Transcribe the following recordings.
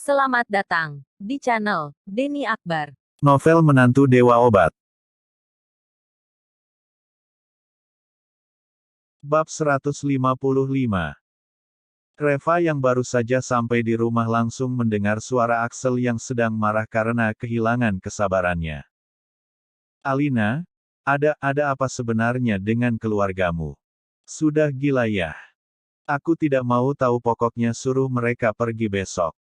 Selamat datang di channel Denny Akbar. Novel Menantu Dewa Obat. Bab 155. Reva yang baru saja sampai di rumah langsung mendengar suara Axel yang sedang marah karena kehilangan kesabarannya. "Alina, ada apa sebenarnya dengan keluargamu? Sudah gila ya? Aku tidak mau tahu, pokoknya suruh mereka pergi besok."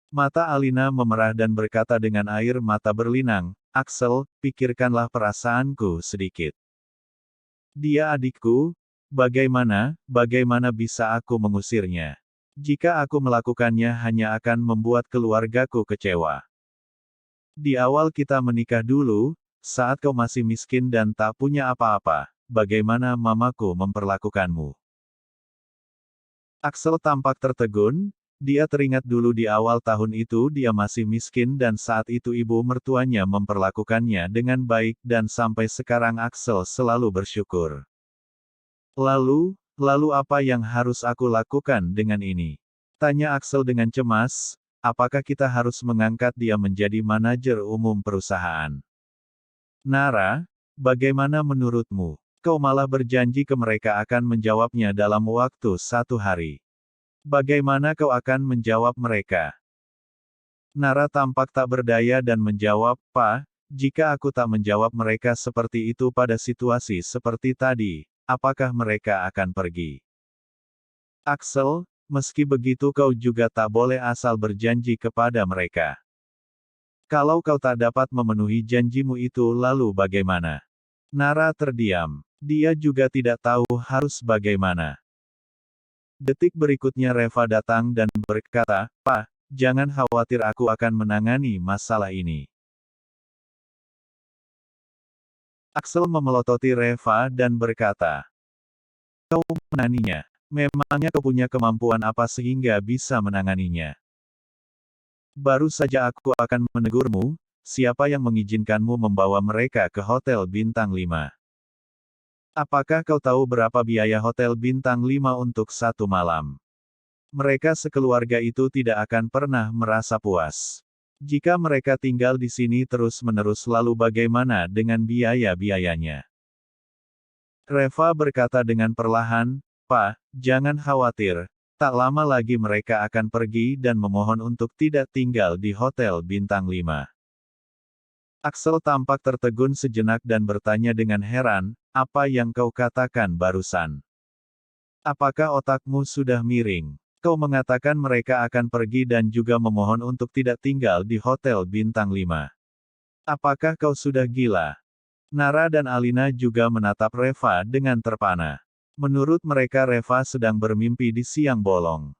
Mata Alina memerah dan berkata dengan air mata berlinang, "Axel, pikirkanlah perasaanku sedikit. Dia adikku, bagaimana bisa aku mengusirnya? Jika aku melakukannya hanya akan membuat keluargaku kecewa. Di awal kita menikah dulu, saat kau masih miskin dan tak punya apa-apa, bagaimana mamaku memperlakukanmu?" Axel tampak tertegun. Dia teringat dulu di awal tahun itu dia masih miskin dan saat itu ibu mertuanya memperlakukannya dengan baik dan sampai sekarang Axel selalu bersyukur. Lalu apa yang harus aku lakukan dengan ini? Tanya Axel dengan cemas, apakah kita harus mengangkat dia menjadi manajer umum perusahaan? Nara, bagaimana menurutmu? Kau malah berjanji ke mereka akan menjawabnya dalam waktu 1 hari. Bagaimana kau akan menjawab mereka? Nara tampak tak berdaya dan menjawab, "Pak, jika aku tak menjawab mereka seperti itu pada situasi seperti tadi, apakah mereka akan pergi?" "Axel, meski begitu kau juga tak boleh asal berjanji kepada mereka. Kalau kau tak dapat memenuhi janjimu itu lalu bagaimana?" Nara terdiam. Dia juga tidak tahu harus bagaimana. Detik berikutnya Reva datang dan berkata, "Pak, jangan khawatir, aku akan menangani masalah ini." Axel memelototi Reva dan berkata, "Kau menanganinya? Memangnya kau punya kemampuan apa sehingga bisa menanganinya? Baru saja aku akan menegurmu, siapa yang mengizinkanmu membawa mereka ke Hotel Bintang 5? Apakah kau tahu berapa biaya Hotel Bintang 5 untuk 1 malam? Mereka sekeluarga itu tidak akan pernah merasa puas. Jika mereka tinggal di sini terus-menerus lalu bagaimana dengan biaya-biayanya?" Reva berkata dengan perlahan, "Pak, jangan khawatir, tak lama lagi mereka akan pergi dan memohon untuk tidak tinggal di Hotel Bintang 5. Axel tampak tertegun sejenak dan bertanya dengan heran, "Apa yang kau katakan barusan? Apakah otakmu sudah miring? Kau mengatakan mereka akan pergi dan juga memohon untuk tidak tinggal di Hotel Bintang 5. Apakah kau sudah gila?" Nara dan Alina juga menatap Reva dengan terpana. Menurut mereka Reva sedang bermimpi di siang bolong.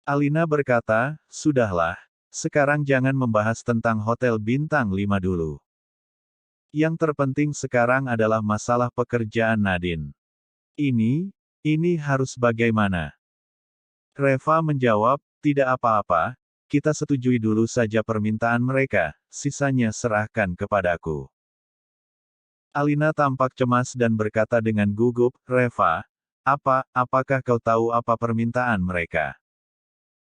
Alina berkata, "Sudahlah, sekarang jangan membahas tentang Hotel Bintang 5 dulu. Yang terpenting sekarang adalah masalah pekerjaan Nadine. Ini harus bagaimana?" Reva menjawab, "Tidak apa-apa, kita setujui dulu saja permintaan mereka, sisanya serahkan kepadaku." Alina tampak cemas dan berkata dengan gugup, "Reva, apakah kau tahu apa permintaan mereka?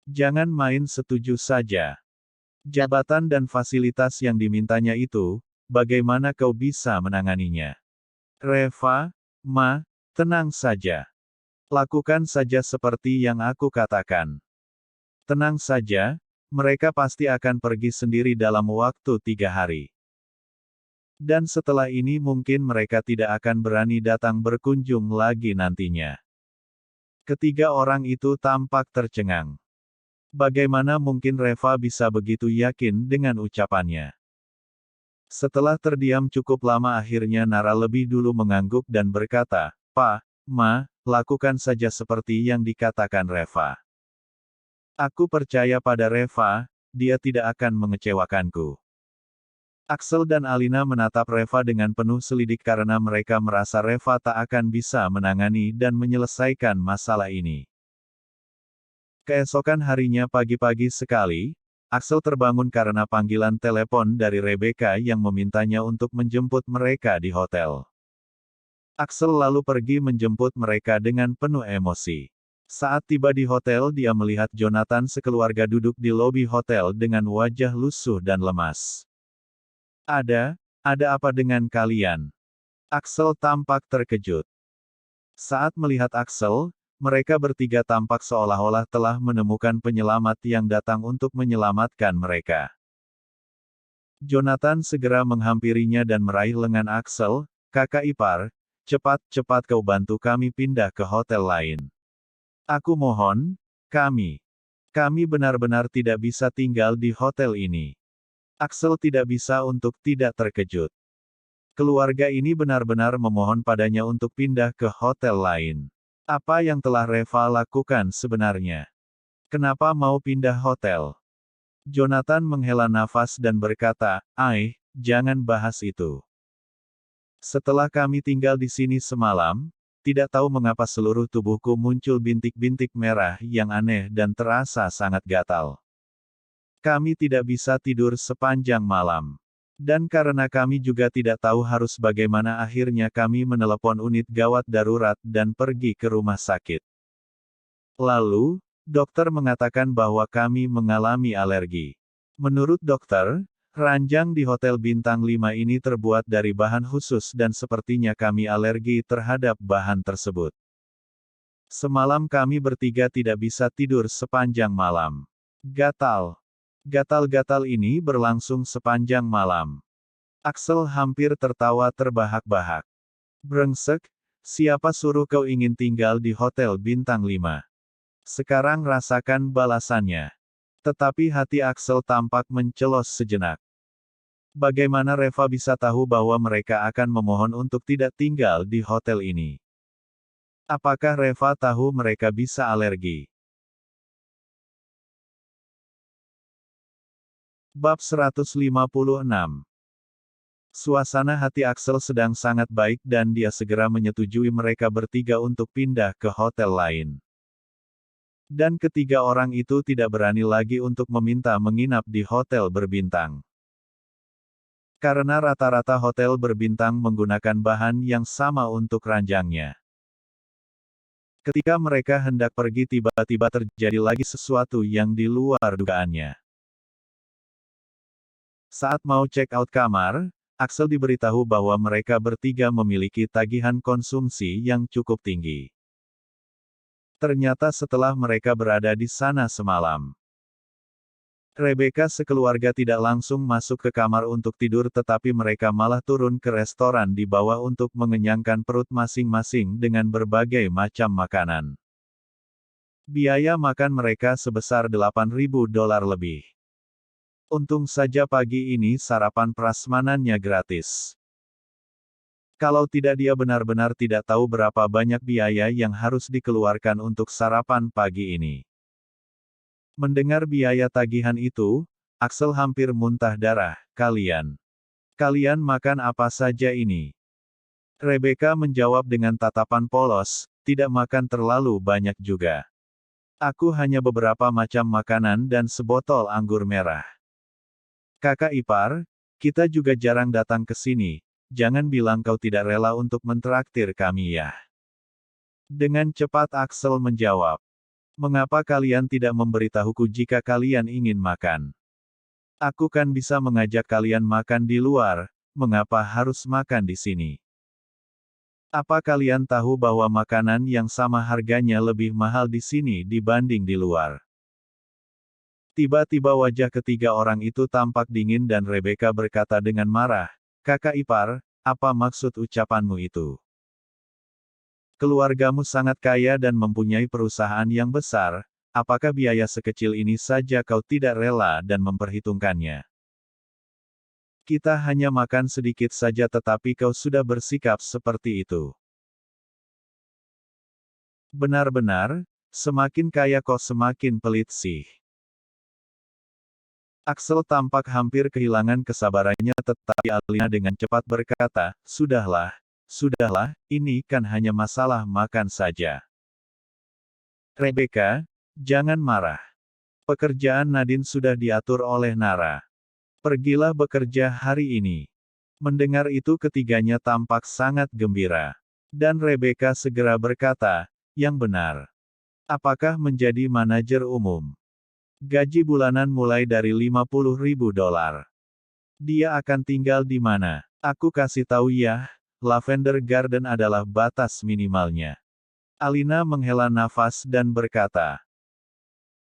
Jangan main setuju saja. Jabatan dan fasilitas yang dimintanya itu, bagaimana kau bisa menanganinya?" "Reva, tenang saja. Lakukan saja seperti yang aku katakan. Tenang saja, mereka pasti akan pergi sendiri dalam waktu 3 hari. Dan setelah ini mungkin mereka tidak akan berani datang berkunjung lagi nantinya." Ketiga orang itu tampak tercengang. Bagaimana mungkin Reva bisa begitu yakin dengan ucapannya? Setelah terdiam cukup lama akhirnya Nara lebih dulu mengangguk dan berkata, "Pak, lakukan saja seperti yang dikatakan Reva. Aku percaya pada Reva, dia tidak akan mengecewakanku." Axel dan Alina menatap Reva dengan penuh selidik karena mereka merasa Reva tak akan bisa menangani dan menyelesaikan masalah ini. Keesokan harinya pagi-pagi sekali, Axel terbangun karena panggilan telepon dari Rebecca yang memintanya untuk menjemput mereka di hotel. Axel lalu pergi menjemput mereka dengan penuh emosi. Saat tiba di hotel dia melihat Jonathan sekeluarga duduk di lobi hotel dengan wajah lusuh dan lemas. Ada apa dengan kalian? Axel tampak terkejut. Saat melihat Axel, mereka bertiga tampak seolah-olah telah menemukan penyelamat yang datang untuk menyelamatkan mereka. Jonathan segera menghampirinya dan meraih lengan Axel, "Kakak ipar, cepat-cepat kau bantu kami pindah ke hotel lain. Aku mohon, kami benar-benar tidak bisa tinggal di hotel ini." Axel tidak bisa untuk tidak terkejut. Keluarga ini benar-benar memohon padanya untuk pindah ke hotel lain. Apa yang telah Reva lakukan sebenarnya? Kenapa mau pindah hotel? Jonathan menghela nafas dan berkata, jangan bahas itu. Setelah kami tinggal di sini semalam, tidak tahu mengapa seluruh tubuhku muncul bintik-bintik merah yang aneh dan terasa sangat gatal. Kami tidak bisa tidur sepanjang malam. Dan karena kami juga tidak tahu harus bagaimana, akhirnya kami menelepon unit gawat darurat dan pergi ke rumah sakit. Lalu, dokter mengatakan bahwa kami mengalami alergi. Menurut dokter, ranjang di Hotel Bintang 5 ini terbuat dari bahan khusus dan sepertinya kami alergi terhadap bahan tersebut. Semalam kami bertiga tidak bisa tidur sepanjang malam. Gatal-gatal ini berlangsung sepanjang malam. Axel hampir tertawa terbahak-bahak. Brengsek, siapa suruh kau ingin tinggal di Hotel Bintang 5? Sekarang rasakan balasannya. Tetapi hati Axel tampak mencelos sejenak. Bagaimana Reva bisa tahu bahwa mereka akan memohon untuk tidak tinggal di hotel ini? Apakah Reva tahu mereka bisa alergi? Bab 156. Suasana hati Axel sedang sangat baik dan dia segera menyetujui mereka bertiga untuk pindah ke hotel lain. Dan ketiga orang itu tidak berani lagi untuk meminta menginap di hotel berbintang. Karena rata-rata hotel berbintang menggunakan bahan yang sama untuk ranjangnya. Ketika mereka hendak pergi, tiba-tiba terjadi lagi sesuatu yang di luar dugaannya. Saat mau check out kamar, Axel diberitahu bahwa mereka bertiga memiliki tagihan konsumsi yang cukup tinggi. Ternyata setelah mereka berada di sana semalam, Rebecca sekeluarga tidak langsung masuk ke kamar untuk tidur, tetapi mereka malah turun ke restoran di bawah untuk mengenyangkan perut masing-masing dengan berbagai macam makanan. Biaya makan mereka sebesar $8.000 lebih. Untung saja pagi ini sarapan prasmanannya gratis. Kalau tidak dia benar-benar tidak tahu berapa banyak biaya yang harus dikeluarkan untuk sarapan pagi ini. Mendengar biaya tagihan itu, Axel hampir muntah darah. Kalian makan apa saja ini? Rebecca menjawab dengan tatapan polos, tidak makan terlalu banyak juga. Aku hanya beberapa macam makanan dan sebotol anggur merah. Kakak ipar, kita juga jarang datang ke sini, jangan bilang kau tidak rela untuk mentraktir kami ya. Dengan cepat Axel menjawab. Mengapa kalian tidak memberitahuku jika kalian ingin makan? Aku kan bisa mengajak kalian makan di luar, mengapa harus makan di sini? Apa kalian tahu bahwa makanan yang sama harganya lebih mahal di sini dibanding di luar? Tiba-tiba wajah ketiga orang itu tampak dingin dan Rebecca berkata dengan marah, "Kakak ipar, apa maksud ucapanmu itu? Keluargamu sangat kaya dan mempunyai perusahaan yang besar, apakah biaya sekecil ini saja kau tidak rela dan memperhitungkannya? Kita hanya makan sedikit saja tetapi kau sudah bersikap seperti itu. Benar-benar, semakin kaya kau semakin pelit sih." Axel tampak hampir kehilangan kesabarannya, tetapi Alina dengan cepat berkata, sudahlah, ini kan hanya masalah makan saja. Rebecca, jangan marah. Pekerjaan Nadine sudah diatur oleh Nara. Pergilah bekerja hari ini. Mendengar itu ketiganya tampak sangat gembira. Dan Rebecca segera berkata, yang benar. Apakah menjadi manajer umum? Gaji bulanan mulai dari $50.000. Dia akan tinggal di mana? Aku kasih tahu ya, Lavender Garden adalah batas minimalnya. Alina menghela nafas dan berkata,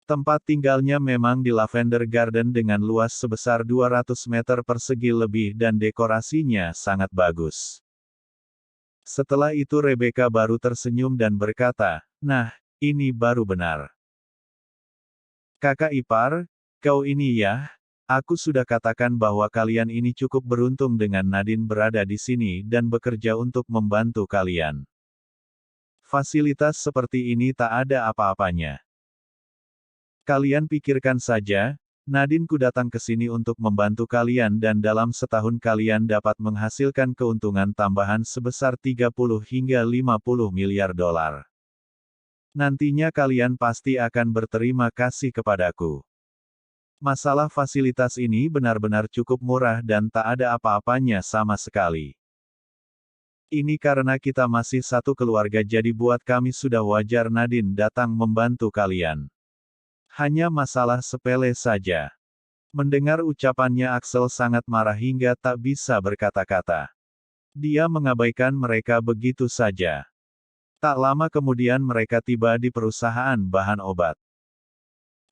tempat tinggalnya memang di Lavender Garden dengan luas sebesar 200 meter persegi lebih dan dekorasinya sangat bagus. Setelah itu Rebecca baru tersenyum dan berkata, nah, ini baru benar. Kakak ipar, kau ini ya, aku sudah katakan bahwa kalian ini cukup beruntung dengan Nadine berada di sini dan bekerja untuk membantu kalian. Fasilitas seperti ini tak ada apa-apanya. Kalian pikirkan saja, Nadine ku datang ke sini untuk membantu kalian dan dalam setahun kalian dapat menghasilkan keuntungan tambahan sebesar 30 hingga 50 miliar dolar. Nantinya kalian pasti akan berterima kasih kepadaku. Masalah fasilitas ini benar-benar cukup murah dan tak ada apa-apanya sama sekali. Ini karena kita masih satu keluarga jadi buat kami sudah wajar Nadine datang membantu kalian. Hanya masalah sepele saja. Mendengar ucapannya Axel sangat marah hingga tak bisa berkata-kata. Dia mengabaikan mereka begitu saja. Tak lama kemudian mereka tiba di perusahaan bahan obat.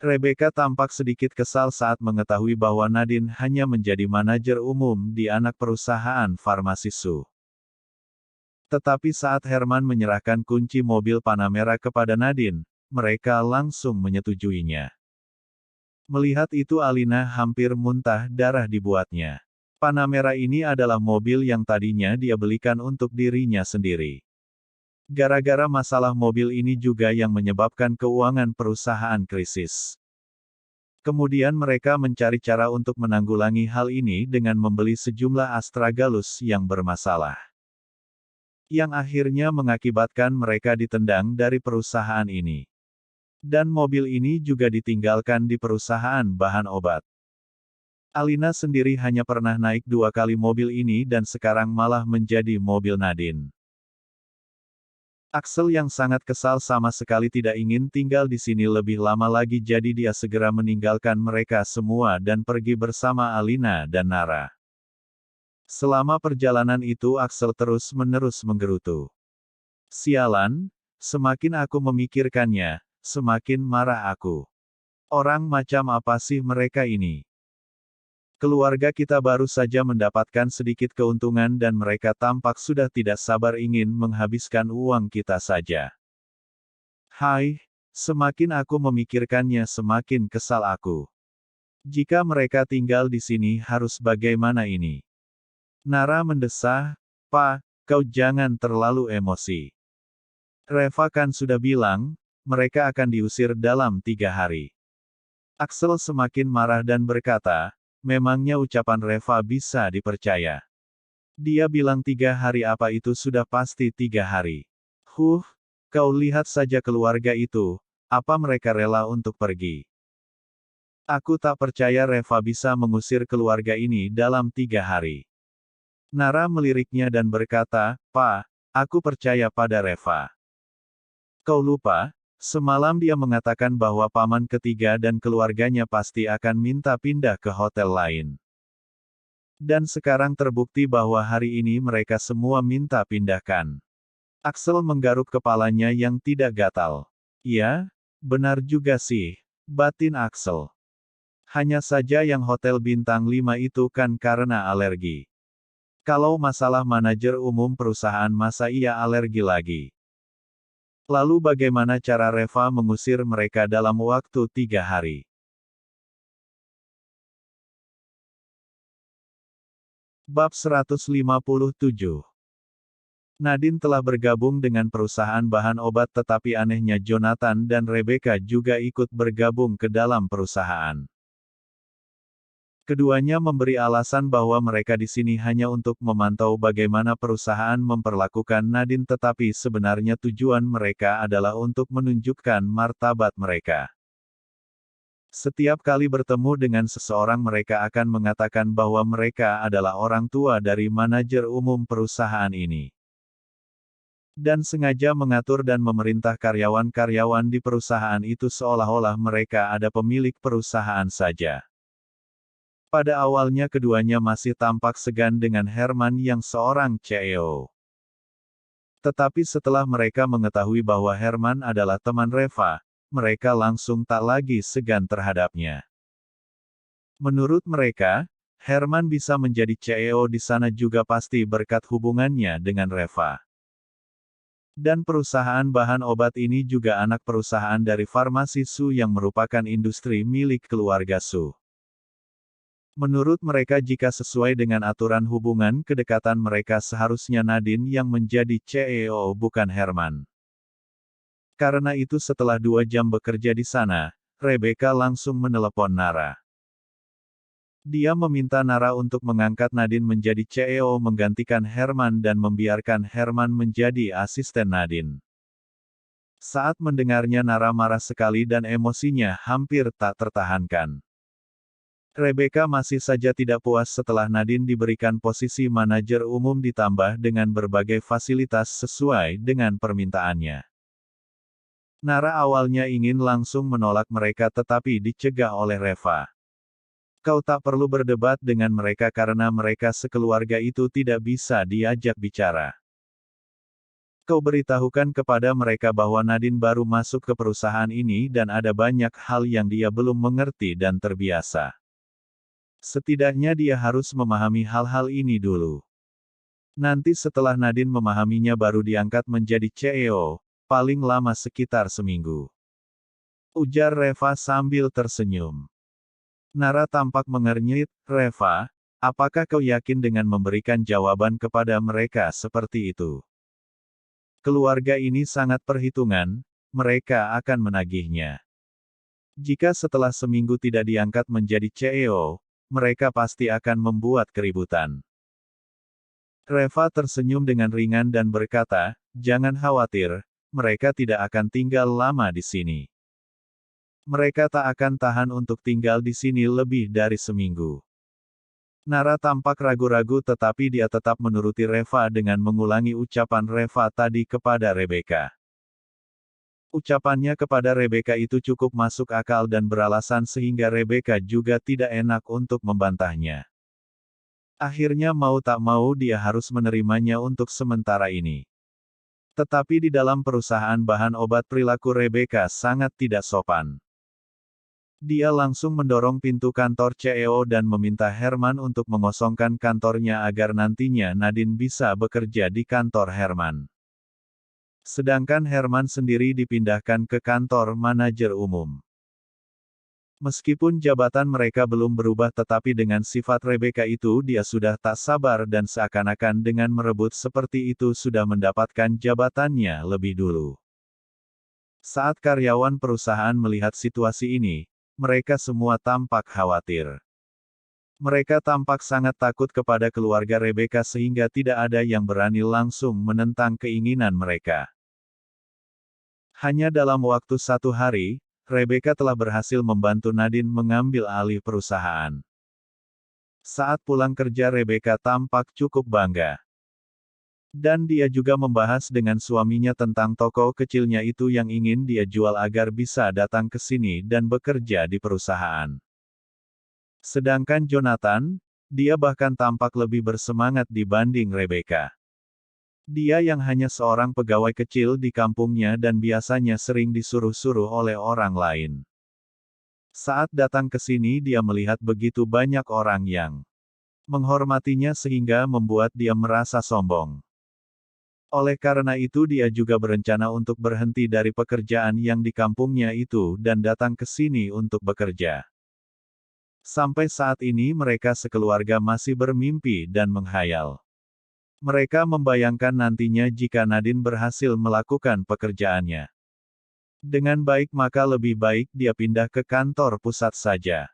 Rebecca tampak sedikit kesal saat mengetahui bahwa Nadine hanya menjadi manajer umum di anak perusahaan farmasi Su. Tetapi saat Herman menyerahkan kunci mobil Panamera kepada Nadine, mereka langsung menyetujuinya. Melihat itu Alina hampir muntah darah dibuatnya. Panamera ini adalah mobil yang tadinya dia belikan untuk dirinya sendiri. Gara-gara masalah mobil ini juga yang menyebabkan keuangan perusahaan krisis. Kemudian mereka mencari cara untuk menanggulangi hal ini dengan membeli sejumlah Astra Galus yang bermasalah. Yang akhirnya mengakibatkan mereka ditendang dari perusahaan ini. Dan mobil ini juga ditinggalkan di perusahaan bahan obat. Alina sendiri hanya pernah naik 2 kali mobil ini dan sekarang malah menjadi mobil Nadine. Axel yang sangat kesal sama sekali tidak ingin tinggal di sini lebih lama lagi jadi dia segera meninggalkan mereka semua dan pergi bersama Alina dan Nara. Selama perjalanan itu Axel terus-menerus menggerutu. Sialan, semakin aku memikirkannya, semakin marah aku. Orang macam apa sih mereka ini? Keluarga kita baru saja mendapatkan sedikit keuntungan dan mereka tampak sudah tidak sabar ingin menghabiskan uang kita saja. Hai, semakin aku memikirkannya semakin kesal aku. Jika mereka tinggal di sini harus bagaimana ini? Nara mendesah, Pak, kau jangan terlalu emosi. Reva kan sudah bilang, mereka akan diusir dalam 3 hari. Axel semakin marah dan berkata, memangnya ucapan Reva bisa dipercaya? Dia bilang 3 hari apa itu sudah pasti 3 hari. Kau lihat saja keluarga itu, apa mereka rela untuk pergi? Aku tak percaya Reva bisa mengusir keluarga ini dalam 3 hari. Nara meliriknya dan berkata, Pak, aku percaya pada Reva. Kau lupa, semalam dia mengatakan bahwa paman ketiga dan keluarganya pasti akan minta pindah ke hotel lain. Dan sekarang terbukti bahwa hari ini mereka semua minta pindahkan. Axel menggaruk kepalanya yang tidak gatal. Ya, benar juga sih, batin Axel. Hanya saja yang hotel bintang 5 itu kan karena alergi. Kalau masalah manajer umum perusahaan masa ia alergi lagi? Lalu bagaimana cara Reva mengusir mereka dalam waktu 3 hari? Bab 157. Nadine telah bergabung dengan perusahaan bahan obat tetapi anehnya Jonathan dan Rebecca juga ikut bergabung ke dalam perusahaan. Keduanya memberi alasan bahwa mereka di sini hanya untuk memantau bagaimana perusahaan memperlakukan Nadine tetapi sebenarnya tujuan mereka adalah untuk menunjukkan martabat mereka. Setiap kali bertemu dengan seseorang mereka akan mengatakan bahwa mereka adalah orang tua dari manajer umum perusahaan ini. Dan sengaja mengatur dan memerintah karyawan-karyawan di perusahaan itu seolah-olah mereka ada pemilik perusahaan saja. Pada awalnya keduanya masih tampak segan dengan Herman yang seorang CEO. Tetapi setelah mereka mengetahui bahwa Herman adalah teman Reva, mereka langsung tak lagi segan terhadapnya. Menurut mereka, Herman bisa menjadi CEO di sana juga pasti berkat hubungannya dengan Reva. Dan perusahaan bahan obat ini juga anak perusahaan dari farmasi Su yang merupakan industri milik keluarga Su. Menurut mereka jika sesuai dengan aturan hubungan kedekatan mereka seharusnya Nadine yang menjadi CEO bukan Herman. Karena itu setelah 2 jam bekerja di sana, Rebecca langsung menelepon Nara. Dia meminta Nara untuk mengangkat Nadine menjadi CEO menggantikan Herman dan membiarkan Herman menjadi asisten Nadine. Saat mendengarnya Nara marah sekali dan emosinya hampir tak tertahankan. Rebecca masih saja tidak puas setelah Nadine diberikan posisi manajer umum ditambah dengan berbagai fasilitas sesuai dengan permintaannya. Nara awalnya ingin langsung menolak mereka tetapi dicegah oleh Reva. Kau tak perlu berdebat dengan mereka karena mereka sekeluarga itu tidak bisa diajak bicara. Kau beritahukan kepada mereka bahwa Nadine baru masuk ke perusahaan ini dan ada banyak hal yang dia belum mengerti dan terbiasa. Setidaknya dia harus memahami hal-hal ini dulu. Nanti setelah Nadine memahaminya baru diangkat menjadi CEO, paling lama sekitar seminggu. Ujar Reva sambil tersenyum. Nara tampak mengernyit, Reva, apakah kau yakin dengan memberikan jawaban kepada mereka seperti itu? Keluarga ini sangat perhitungan, mereka akan menagihnya. Jika setelah seminggu tidak diangkat menjadi CEO, mereka pasti akan membuat keributan. Reva tersenyum dengan ringan dan berkata, jangan khawatir, mereka tidak akan tinggal lama di sini. Mereka tak akan tahan untuk tinggal di sini lebih dari seminggu. Nara tampak ragu-ragu tetapi dia tetap menuruti Reva dengan mengulangi ucapan Reva tadi kepada Rebecca. Ucapannya kepada Rebecca itu cukup masuk akal dan beralasan sehingga Rebecca juga tidak enak untuk membantahnya. Akhirnya mau tak mau dia harus menerimanya untuk sementara ini. Tetapi di dalam perusahaan bahan obat perilaku Rebecca sangat tidak sopan. Dia langsung mendorong pintu kantor CEO dan meminta Herman untuk mengosongkan kantornya agar nantinya Nadine bisa bekerja di kantor Herman. Sedangkan Herman sendiri dipindahkan ke kantor manajer umum. Meskipun jabatan mereka belum berubah tetapi dengan sifat Rebecca itu dia sudah tak sabar dan seakan-akan dengan merebut seperti itu sudah mendapatkan jabatannya lebih dulu. Saat karyawan perusahaan melihat situasi ini, mereka semua tampak khawatir. Mereka tampak sangat takut kepada keluarga Rebecca sehingga tidak ada yang berani langsung menentang keinginan mereka. Hanya dalam waktu 1 hari, Rebecca telah berhasil membantu Nadine mengambil alih perusahaan. Saat pulang kerja Rebecca tampak cukup bangga. Dan dia juga membahas dengan suaminya tentang toko kecilnya itu yang ingin dia jual agar bisa datang ke sini dan bekerja di perusahaan. Sedangkan Jonathan, dia bahkan tampak lebih bersemangat dibanding Rebecca. Dia yang hanya seorang pegawai kecil di kampungnya dan biasanya sering disuruh-suruh oleh orang lain. Saat datang ke sini dia melihat begitu banyak orang yang menghormatinya sehingga membuat dia merasa sombong. Oleh karena itu dia juga berencana untuk berhenti dari pekerjaan yang di kampungnya itu dan datang ke sini untuk bekerja. Sampai saat ini mereka sekeluarga masih bermimpi dan menghayal. Mereka membayangkan nantinya jika Nadine berhasil melakukan pekerjaannya dengan baik maka lebih baik dia pindah ke kantor pusat saja.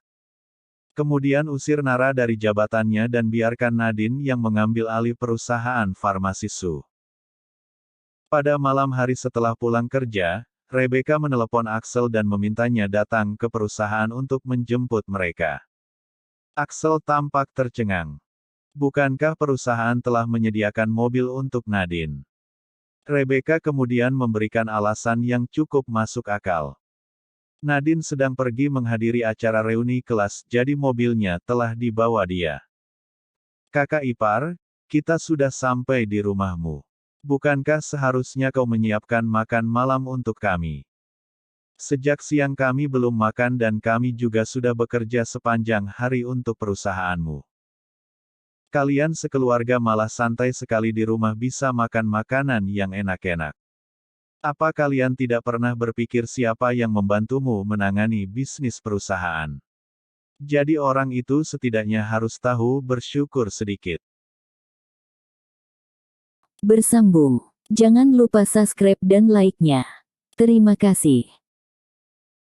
Kemudian usir Nara dari jabatannya dan biarkan Nadine yang mengambil alih perusahaan farmasi Su. Pada malam hari setelah pulang kerja, Rebecca menelepon Axel dan memintanya datang ke perusahaan untuk menjemput mereka. Axel tampak tercengang. Bukankah perusahaan telah menyediakan mobil untuk Nadine? Rebecca kemudian memberikan alasan yang cukup masuk akal. Nadine sedang pergi menghadiri acara reuni kelas, jadi mobilnya telah dibawa dia. Kakak ipar, kita sudah sampai di rumahmu. Bukankah seharusnya kau menyiapkan makan malam untuk kami? Sejak siang kami belum makan dan kami juga sudah bekerja sepanjang hari untuk perusahaanmu. Kalian sekeluarga malah santai sekali di rumah bisa makan makanan yang enak-enak. Apa kalian tidak pernah berpikir siapa yang membantumu menangani bisnis perusahaan? Jadi orang itu setidaknya harus tahu bersyukur sedikit. Bersambung. Jangan lupa subscribe dan like-nya. Terima kasih.